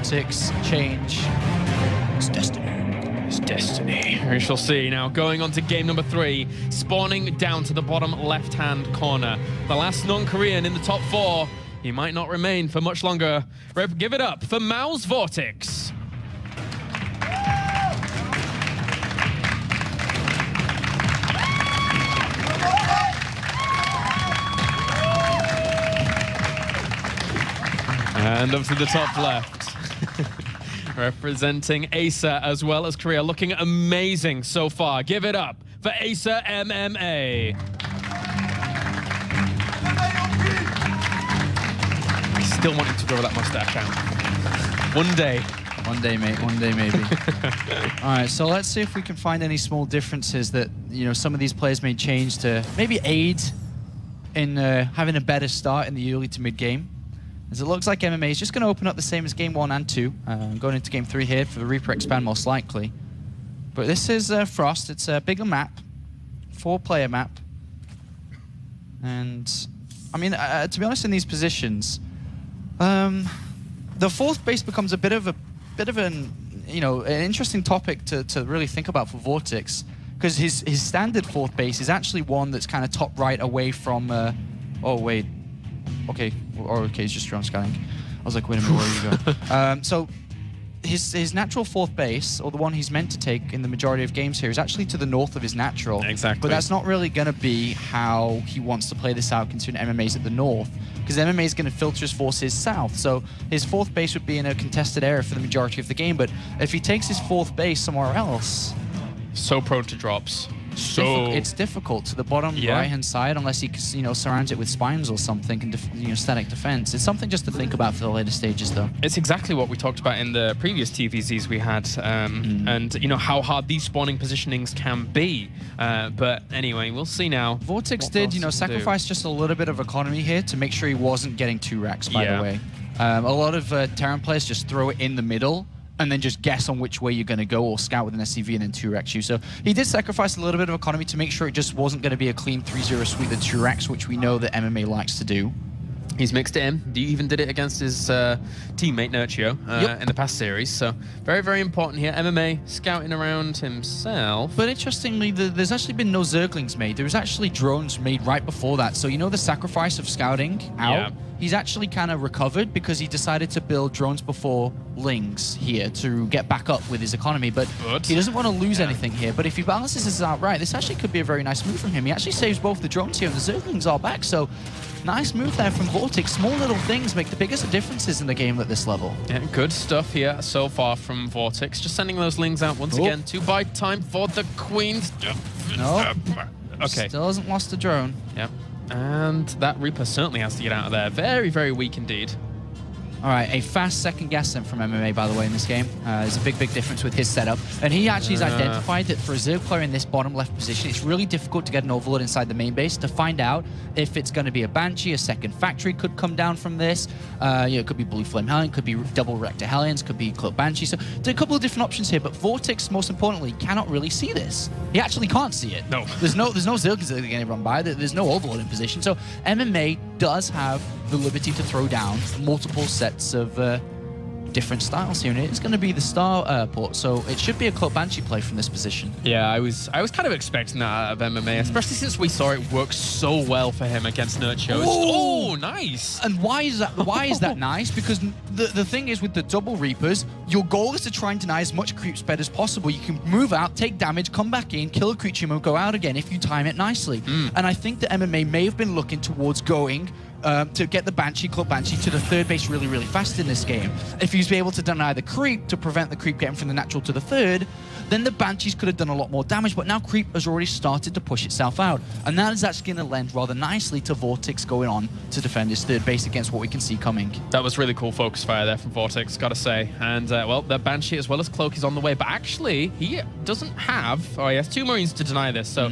VortiX change. It's destiny. It's destiny. We shall see. Now, going on to game number 3, spawning down to the bottom left-hand corner. The last non-Korean in the top 4. He might not remain for much longer. Give it up for Mao's VortiX. And up to the top left. Representing Acer as well as Korea, looking amazing so far. Give it up for Acer MMA. Still wanting to grow that mustache out. One day. One day, mate. One day, maybe. All right, so let's see if we can find any small differences that, you know, some of these players may change to maybe aid in having a better start in the early to mid game. As it looks like MMA is just going to open up the same as game 1 and 2. Going into game 3 here for the Reaper Expand most likely. But this is Frost. It's a bigger map, 4-player map. And, I mean, to be honest, in these positions, the 4th base becomes a bit of an, you know, an interesting topic to really think about for VortiX, because his standard 4th base is actually one that's kind of top right away from, oh wait, okay, okay, it's just drone scanning. I was like, wait a minute, where are you going? So his natural 4th base, or the one he's meant to take in the majority of games here, is actually to the north of his natural. Exactly. But that's not really going to be how he wants to play this out, considering MMA's at the north, because MMA is going to filter his forces south. So his 4th base would be in a contested area for the majority of the game, but if he takes his 4th base somewhere else... So prone to drops. It's difficult to the bottom right-hand side unless he, you know, surrounds it with spines or something and you know, static defense. It's something just to think about for the later stages, though. It's exactly what we talked about in the previous TVZs we had, and you know how hard these spawning positionings can be. But anyway, we'll see now. VortiX did, you know, sacrifice just a little bit of economy here to make sure he wasn't getting 2 racks. By the way, a lot of Terran players just throw it in the middle and then just guess on which way you're going to go, or scout with an SCV and then 2-Rex you. So he did sacrifice a little bit of economy to make sure it just wasn't going to be a clean 3-0 sweep with 2-Rex, which we know that MMA likes to do. He's mixed it in. He even did it against his teammate Nurchio in the past series. So very, very important here. MMA scouting around himself. But interestingly, there's actually been no Zerglings made. There was actually drones made right before that. So you know the sacrifice of scouting out? He's actually kind of recovered because he decided to build drones before Lings here to get back up with his economy. But he doesn't want to lose anything here. But if he balances this out right, this actually could be a very nice move from him. He actually saves both the drones here and the Zerglings are back. So nice move there from VortiX. Small little things make the biggest differences in the game at this level. Yeah, good stuff here so far from VortiX. Just sending those Lings out once again. 2-buy time for the Queens. No. Okay. Still hasn't lost a drone. Yep. And that Reaper certainly has to get out of there. Very, very weak indeed. All right, a fast second gas sent from MMA, by the way, in this game. There's a big, big difference with his setup. And he actually has identified that for a Zerg player in this bottom left position, it's really difficult to get an overload inside the main base to find out if it's going to be a Banshee, a second factory could come down from this. You know, it could be Blue Flame Hellion, could be double Rector Hellions, could be Cloak Banshee. So there are a couple of different options here, but VortiX, most importantly, cannot really see this. He actually can't see it. No. There's no Zerglings that are going to run by. There's no overload in position. So MMA does have the liberty to throw down multiple sets of different styles here, and it's going to be the star port, so it should be a Cloak Banshee play from this position. Yeah, I was kind of expecting that out of MMA, especially since we saw it work so well for him against Nurchio. Oh, nice! And why is that? Why is that nice? Because the thing is, with the double Reapers, your goal is to try and deny as much creep spread as possible. You can move out, take damage, come back in, kill a creature, and go out again if you time it nicely. And I think that MMA may have been looking towards going to get the Banshee, Cloak Banshee, to the 3rd base really, really fast in this game. If he's able to deny the creep to prevent the creep getting from the natural to the 3rd, then the Banshees could have done a lot more damage, but now creep has already started to push itself out. And that is actually going to lend rather nicely to VortiX going on to defend his 3rd base against what we can see coming. That was really cool focus fire there from VortiX, gotta say. And, well, the Banshee as well as Cloak is on the way, but actually, he doesn't have... Oh, he has 2 Marines to deny this, so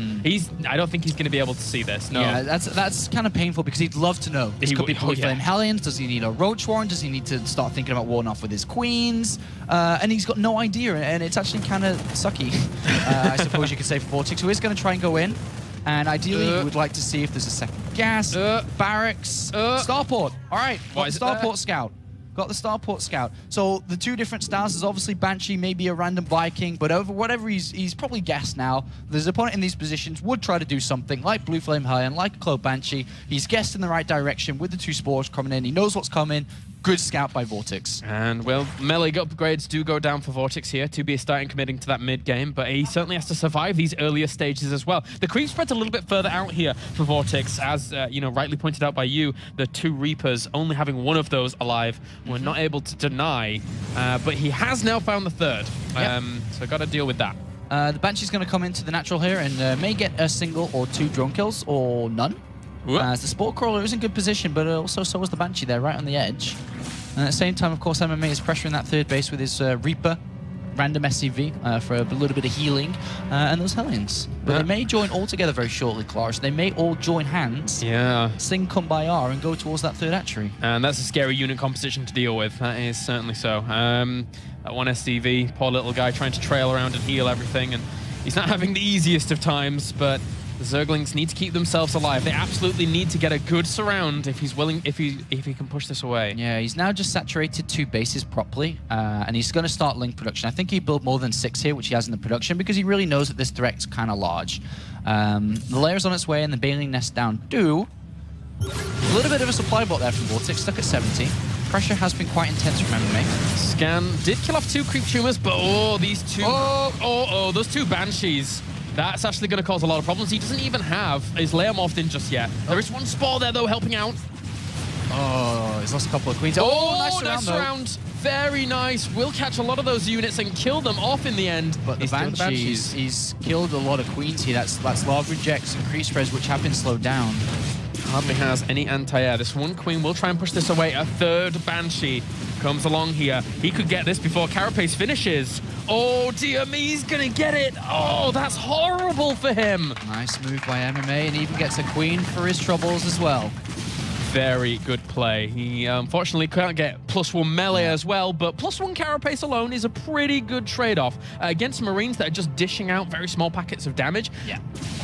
I don't think he's going to be able to see this, no. Yeah, that's kind of painful because he'd love to know. This could be Blue Flame Hellions. Does he need a Roach Warren? Does he need to start thinking about warding off with his Queens? And he's got no idea, and it's actually kind of sucky, I suppose you could say, for VortiX, who is going to try and go in. And ideally, we would like to see if there's a second gas, barracks, starport. All right, what is starport scout. got the Starport Scout. So the two different styles is obviously Banshee, maybe a random Viking, but over whatever he's probably guessed now. His opponent in these positions would try to do something like Blue Flame Hellion, like a Cloak Banshee. He's guessed in the right direction with the two spores coming in. He knows what's coming. Good scout by VortiX. And, well, melee upgrades do go down for VortiX here to be starting committing to that mid game, but he certainly has to survive these earlier stages as well. The creep spread's a little bit further out here for VortiX, as, you know, rightly pointed out by you, the two Reapers, only having one of those alive, were not able to deny, but he has now found the third, so got to deal with that. The Banshee's going to come into the natural here and may get a single or two drone kills, or none. As the Sport Crawler is in good position, but also so was the Banshee there, right on the edge. And at the same time, of course, MMA is pressuring that third base with his Reaper, random SCV for a little bit of healing, and those Hellions. But they may join all together very shortly, Claris. They may all join hands, sing Kumbaya, and go towards that third hatchery. And that's a scary unit composition to deal with. That is certainly so. That one SCV, poor little guy trying to trail around and heal everything, and he's not having the easiest of times, but the Zerglings need to keep themselves alive. They absolutely need to get a good surround if he's willing, if he can push this away. Yeah, he's now just saturated two bases properly, and he's going to start link production. I think he built more than 6 here, which he has in the production, because he really knows that this threat's kind of large. The layer's on its way, and the Baleen Nest down too. A little bit of a supply bot there from VortiX, stuck at 70. Pressure has been quite intense from MMA. Scan did kill off 2 creep tumors, but these two... those 2 Banshees. That's actually going to cause a lot of problems. He doesn't even have his layer morphed in just yet. There is one spore there, though, helping out. Oh, he's lost a couple of queens. Nice round. Very nice. Will catch a lot of those units and kill them off in the end. But the Banshees, he's killed a lot of queens here. That's Large Rejects and Creep Spreads, which have been slowed down. Hardly has any anti-air. This one queen will try and push this away. A third Banshee comes along here. He could get this before Carapace finishes. Oh, dear me, he's going to get it. Oh, that's horrible for him. Nice move by MMA, and even gets a queen for his troubles as well. Very good play. He unfortunately can't get +1 melee as well, but +1 Carapace alone is a pretty good trade-off against Marines that are just dishing out very small packets of damage. Yeah.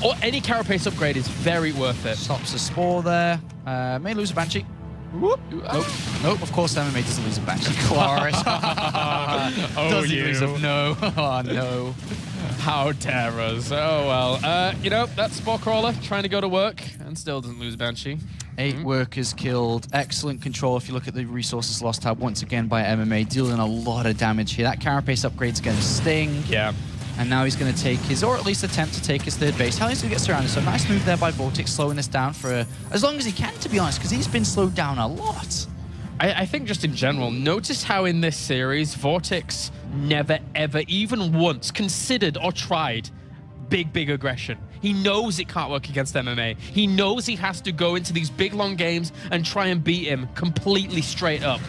Or any Carapace upgrade is very worth it. Stops the Spore there. May lose a Banshee. Whoop. Nope, of course MMA doesn't lose a Banshee. Claris. Doesn't lose a... No. Oh, no. How dare us. Oh, well. You know, that Spore Crawler trying to go to work and still doesn't lose Banshee. 8 workers killed. Excellent control if you look at the resources lost tab once again by MMA, dealing a lot of damage here. That Carapace upgrade's going to sting. Yeah. And now he's going to take his, or at least attempt to take his third base. Hellion's going to get surrounded. So nice move there by VortiX, slowing this down for as long as he can, to be honest, because he's been slowed down a lot. I think just in general, notice how in this series, VortiX never, ever, even once considered or tried big aggression. He knows it can't work against MMA. He knows he has to go into these big, long games and try and beat him completely straight up.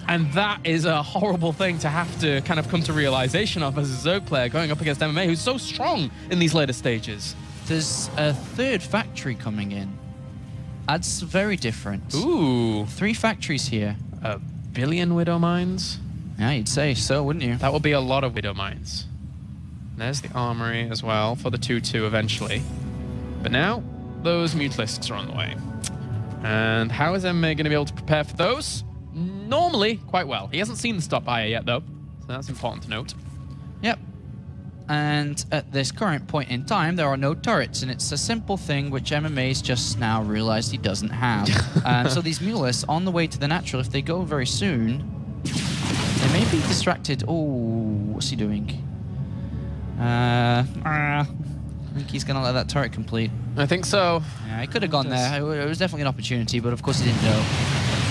And that is a horrible thing to have to kind of come to realization of as a Zerg player going up against MMA, who's so strong in these later stages. There's a third factory coming in. That's very different. Ooh. 3 factories here. 1 billion Widow Mines? Yeah, you'd say so, wouldn't you? That would be a lot of Widow Mines. There's the armory as well for the 2-2 eventually. But now, those Mutalisks are on the way. And how is MMA going to be able to prepare for those? Normally, quite well. He hasn't seen the stop buyer yet, though, so that's important to note. Yep. And at this current point in time, there are no turrets, and it's a simple thing which MMA's just now realized he doesn't have. So these Mulists, on the way to the natural, if they go very soon, they may be distracted. Oh, what's he doing? I think he's going to let that turret complete. I think so. Yeah, he could have gone there. It was definitely an opportunity, but of course he didn't know.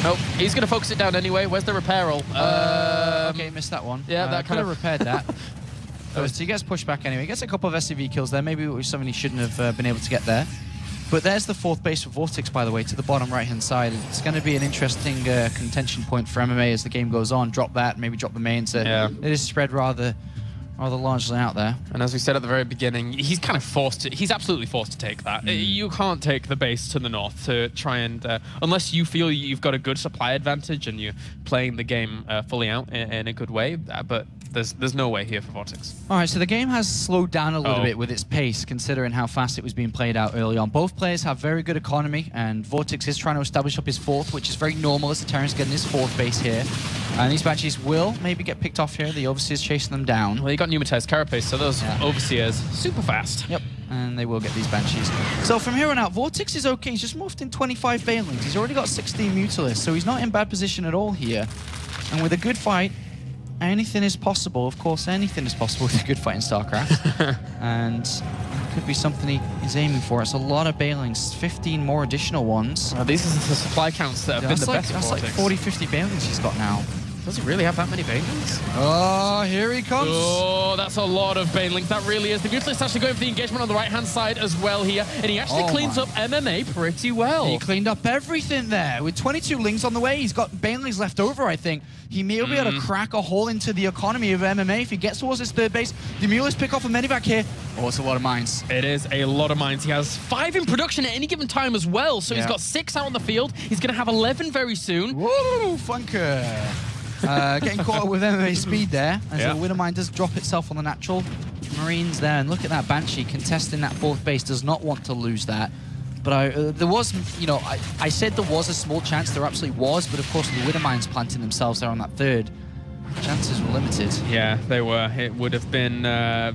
Nope, he's going to focus it down anyway. Where's the repair all? Okay, missed that one. Yeah, that could have repaired that. So he gets pushed back anyway. He gets a couple of SCV kills there. Maybe it was something he shouldn't have been able to get there. But there's the 4th base for VortiX, by the way, to the bottom right-hand side. It's going to be an interesting contention point for MMA as the game goes on. Drop that, maybe drop the main. So it is spread rather largely out there. And as we said at the very beginning, he's kind of forced to, he's absolutely forced to take that. You can't take the base to the north to try and, unless you feel you've got a good supply advantage and you're playing the game fully out in a good way. But There's no way here for VortiX. All right, so the game has slowed down a little bit with its pace, considering how fast it was being played out early on. Both players have very good economy, and VortiX is trying to establish up his fourth, which is very normal as the Terran's getting his fourth base here. And these Banshees will maybe get picked off here. The Overseer's chasing them down. Well, you got pneumatized carapace, so those Overseers super fast. Yep, and they will get these Banshees. So from here on out, VortiX is okay. He's just morphed in 25 Banelings. He's already got 16 Mutalisks, so he's not in bad position at all here. And with a good fight, anything is possible. Of course, anything is possible with a good fight in StarCraft. And it could be something he is aiming for. It's a lot of Banelings, 15 more additional ones. These are the supply counts that have been the best. That's like 40, 50 Banelings he's got now. Does he really have that many Banelings? Oh, here he comes. Oh, that's a lot of Banelings. That really is. The Mutalist actually going for the engagement on the right-hand side as well here. And he actually cleans up MMA pretty well. He cleaned up everything there. With 22 Lings on the way, he's got Banelings left over, I think. He may be able to crack a hole into the economy of MMA if he gets towards his third base. The Mulas pick off a Medivac here. Oh, it's a lot of mines. It is a lot of mines. He has 5 in production at any given time as well. So he's got 6 out on the field. He's going to have 11 very soon. Whoa, Funker. Getting caught up with MMA speed there, as the Widowmine does drop itself on the natural. Marines there, and look at that Banshee contesting that fourth base, does not want to lose that. But there was, you know, I said there was a small chance, there absolutely was, but of course the Widowmines planting themselves there on that third, chances were limited. Yeah, they were. It would have been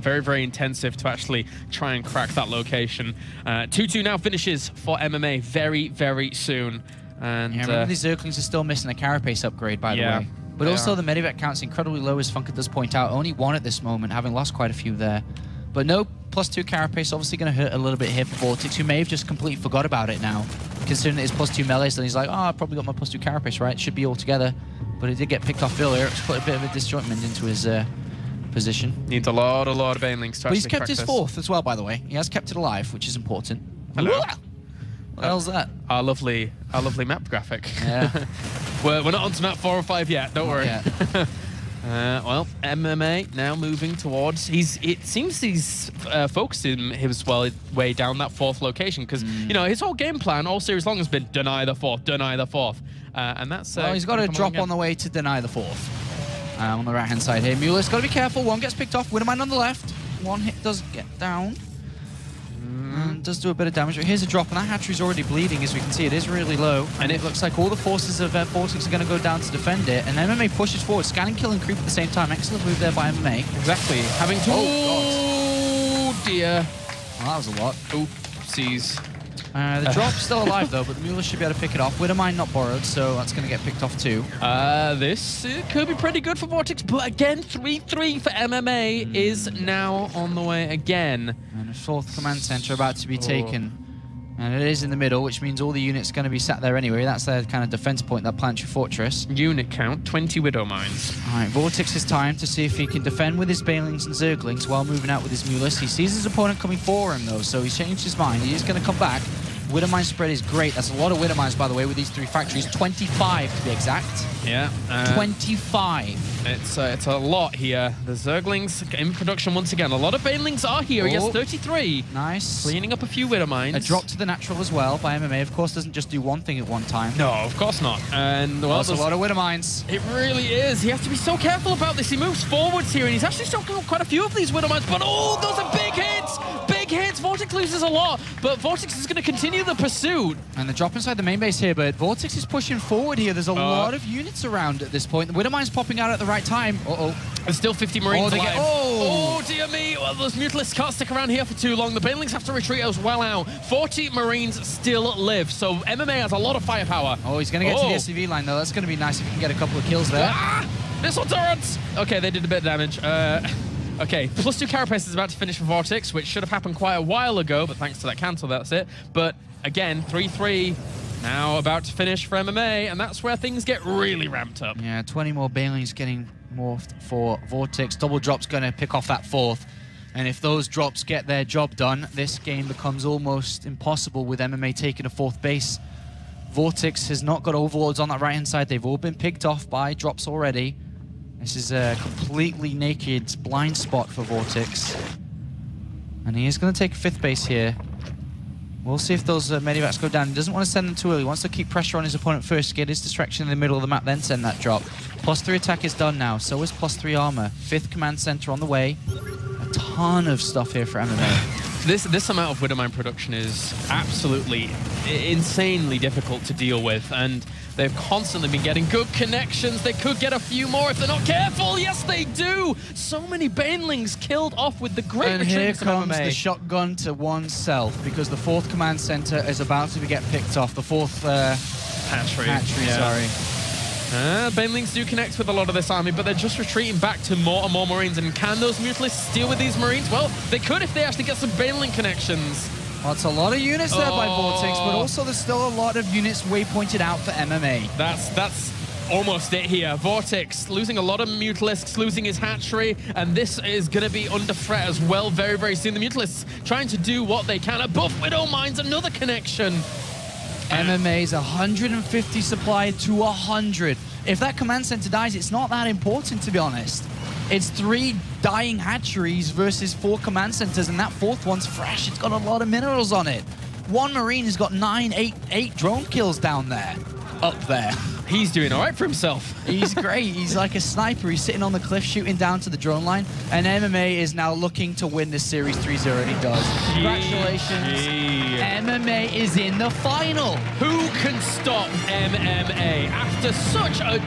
very, very intensive to actually try and crack that location. 2-2 now finishes for MMA very, very soon. And yeah, remember these Zerglings are still missing a Carapace upgrade, by the way. But also the Medivac count's incredibly low, as Funker does point out. Only 1 at this moment, having lost quite a few there. But no +2 Carapace, obviously going to hurt a little bit here for VortiX, who may have just completely forgot about it now, considering that his +2 melees, and he's like, oh, I probably got my +2 Carapace, right? It should be all together. But it did get picked off earlier. It's put a bit of a disjointment into his position. Needs a lot of Banelings to But he's kept his this. fourth as well, by the way. He has kept it alive, which is important. Hello. What the hell's that? Our lovely map graphic. Yeah. We're not on to map 4 or 5 yet, don't worry. Well, MMA now moving towards. It seems he's focusing his way down that 4th location, because you know, his whole game plan all series long has been deny the 4th, deny the 4th, and that's. Well, he's got to drop on the way to deny the 4th. On the right hand side here, Mueller's got to be careful. 1 gets picked off. Widowmine on the left. 1 hit does get down. Does do a bit of damage, but here's a drop, and that hatchery's already bleeding, as we can see. It is really low, and it looks like all the forces of VortiX are going to go down to defend it, and MMA pushes forward, scanning, kill, and creep at the same time. Excellent move there by MMA. Exactly. Having to... Oh, dear. Well, that was a lot. Oopsies. The drop's still alive, though, but the Mueller should be able to pick it off. Widowmine not borrowed, so that's going to get picked off, too. This could be pretty good for VortiX, but again, 3-3 for MMA is now on the way again. And a 4th command center about to be taken. And it is in the middle, which means all the units are going to be sat there anyway. That's their kind of defense point, that planetary fortress. Unit count, 20 Widowmines. All right, VortiX is time to see if he can defend with his Banelings and Zerglings while moving out with his Mulis. He sees his opponent coming for him, though, so he's changed his mind. He is going to come back. Widowmine spread is great. That's a lot of Widowmines, by the way, with these 3 factories. 25 to be exact. Yeah. 25. It's a lot here. The Zerglings in production once again. A lot of Banelings are here. He has 33. Nice. Cleaning up a few Widowmines. A drop to the natural as well by MMA. Of course, doesn't just do one thing at one time. No, of course not. And well, that's a lot of Widowmines. It really is. He has to be so careful about this. He moves forwards here, and he's actually stopped out quite a few of these Widowmines. But oh, those are big hits! Big hits! VortiX loses a lot, but VortiX is going to continue the pursuit. And the drop inside the main base here, but VortiX is pushing forward here. There's a lot of units around at this point. The Widowmine's popping out at the right time. There's still 50 Marines alive. Oh, dear me. Well, those Mutalisks can't stick around here for too long. The Banelings have to retreat as well out. 40 Marines still live, so MMA has a lot of firepower. Oh, he's going to get to the SCV line, though. That's going to be nice if he can get a couple of kills there. Missile turrets! Okay, they did a bit of damage. Okay, +2 Carapace is about to finish for VortiX, which should have happened quite a while ago, but thanks to that cancel, that's it. But again, 3-3. Now about to finish for MMA, and that's where things get really ramped up. Yeah, 20 more Banelings getting morphed for VortiX. Double drop's going to pick off that 4th. And if those drops get their job done, this game becomes almost impossible with MMA taking a 4th base. VortiX has not got overlords on that right-hand side. They've all been picked off by drops already. This is a completely naked blind spot for VortiX. And he is going to take a 5th base here. We'll see if those Medivacs go down. He doesn't want to send them too early. He wants to keep pressure on his opponent first, get his distraction in the middle of the map, then send that drop. +3 attack is done now. So is +3 armor. 5th command center on the way. A ton of stuff here for MMA. This amount of Widowmine production is absolutely insanely difficult to deal with, and they've constantly been getting good connections. They could get a few more if they're not careful. Yes, they do. So many Banelings killed off with the great And here retreats of comes MMA. the shotgun to oneself, because the 4th command center is about to get picked off. The 4th hatchery. yeah. Sorry. Banelings do connect with a lot of this army, but they're just retreating back to more and more Marines. And can those Mutalisks deal with these Marines? Well, they could if they actually get some Baneling connections. Well, it's a lot of units there by VortiX, but also there's still a lot of units waypointed out for MMA. That's almost it here. VortiX losing a lot of Mutalisks, losing his hatchery, and this is going to be under threat as well very, very soon. The Mutalisks trying to do what they can. A buff Widow Mines, another connection. MMA's 150 supply to 100. If that command center dies, it's not that important, to be honest. It's 3 dying hatcheries versus 4 command centers, and that 4th one's fresh. It's got a lot of minerals on it. One Marine has got 8 drone kills down there. Up there. He's doing all right for himself. He's great. He's like a sniper. He's sitting on the cliff shooting down to the drone line. And MMA is now looking to win this series 3-0, and he does. Congratulations. MMA is in the final. Who can stop MMA after such a